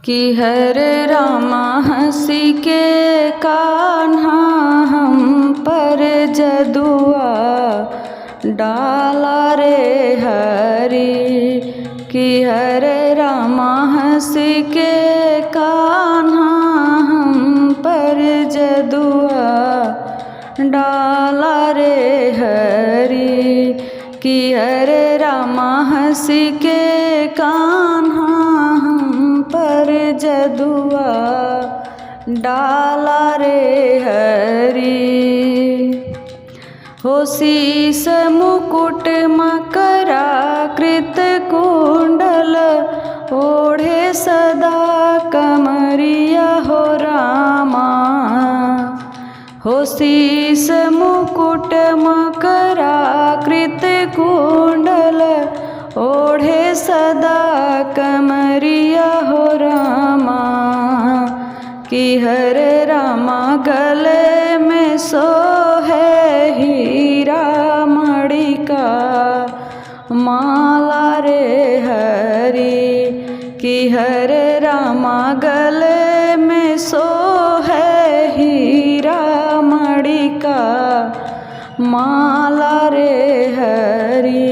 कि हरे रामा हंसी के कान्हा हम पर जदुआ डाला रे हरी। कि हरे रामा हंसी के कान्हा हम पर जदुआ डाला रे हरी। कि हरे रामा हंसी के कान्हा हम पर जदुआ डाला रे हरी। हो शीस मुकुट मकरा कृत कुंडल ओढ़े सदा कमरिया हो रामा। हो शीस मुकुट मकरा कृत कुंडल ओढ़े सदा कमरिया हो रामा। कि हरे रामा गले में सोहे हीरा मणि का माला रे हरी। कि हरे रामा गले में सोहे हीरा मणि का माला रे हरी।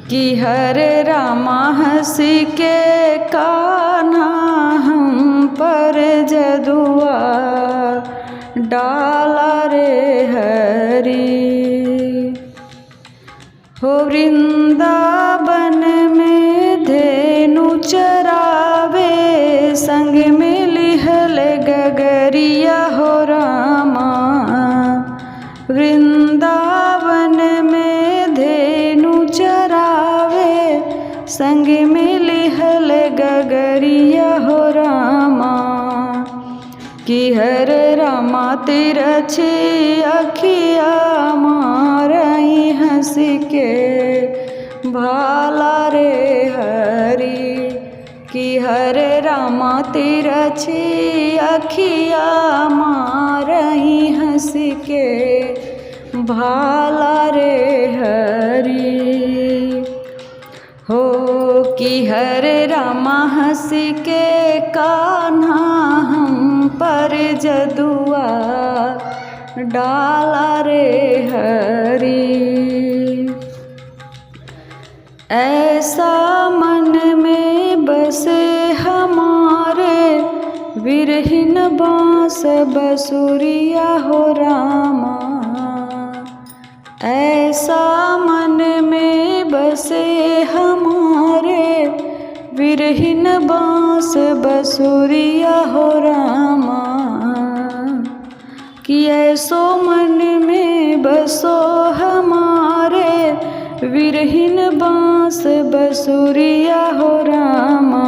कि हरे रामा हंसी के कान्हा हम पर जदुआ डाला रे हरी। हो वृंदावन में धेनु चरावे संग में लिहल गगरिया हो रामा। वृंदावन में धेनु चरावे संग में लिहल गगरिया हो रामा। कि हरे रामा तिरछी अखिया मारई हंस के भाला रे हरी। कि हरे रामा तिरछी अखिया मारई हंस के भाला रे हरी। हो कि हरे रामा हंसी के कान्हा हम पर जदुआ डाला रे हरी। ऐसा मन में बसे हमारे विरहीन बांस बसुरिया हो रामा। ऐसा मन में बसे हमारे विरहीन बांस बसुरिया हो रामा। कि ऐसो मन में बसो हमारे विरहीन बांस बसुरिया हो रामा।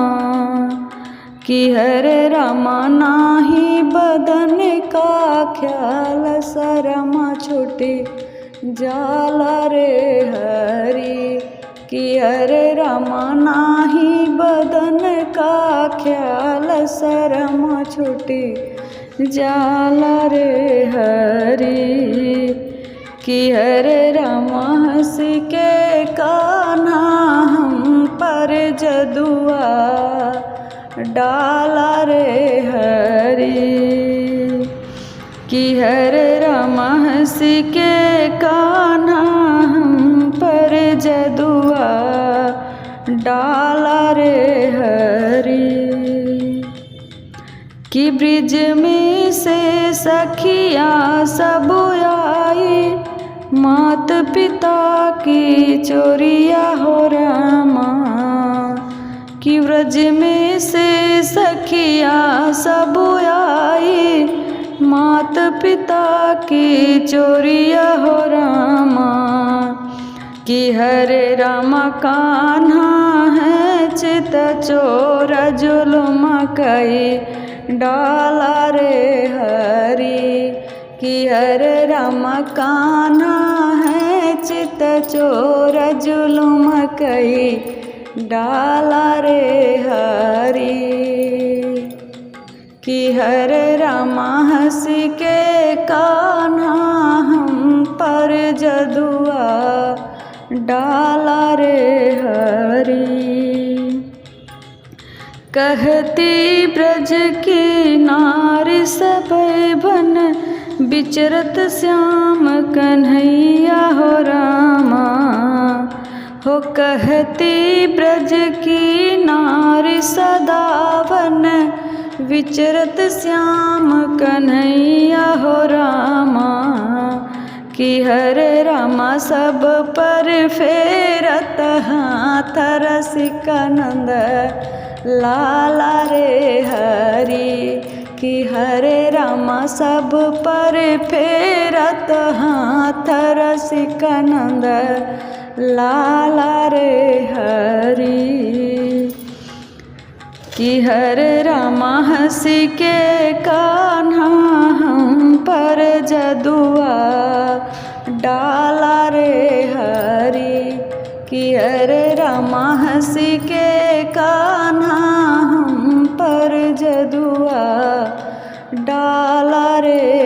कि हरे रामा नाही बदन का ख्याल सरमा छूटे जाला रे हरी। कि हरे रामा नाही बदन का ख्याल सरमा छूटे जाला रे हरी। कि हरे रामा हंस के कान्हा हम पर जदुआ डाला रे हरी। कि हरे रामा हंस के कान्हा हम पर जदुआ डाला रे हरी। कि ब्रिज में से सखिया सब आई मात पिता की चोरिया हो रामा। कि ब्रज में से सखिया सब आई मात पिता की चोरिया हो रामा। कि हरे रामा कान्हा है चित चोर जुलुम कई डाला रे हरी। कि हरे रामा कान्हा है चित चोर जुलुम कई डाला रे हरी। कि हरे रामा हंस के कान्हा हम पर जदुआ डाला रे हरी। कहती ब्रज की नारी सब बन विचरत श्याम कन्हैया हो रामा। हो कहती ब्रज की नारी सदा बन विचरत श्याम कन्हैया हो रामा। कि हरे रामा सब पर फेरत हाथ रसिकानंद लाला रे हरि। कि हरे रामा सब पर फेरत हाथ रसिकानंद लाला रे हरि। कि हरे रामा हंसी के कान्हा हम पर जदुआ डाला रे हरि। कि हरे रामा हंसी के कान्हा हम पर जदुआ डाला रे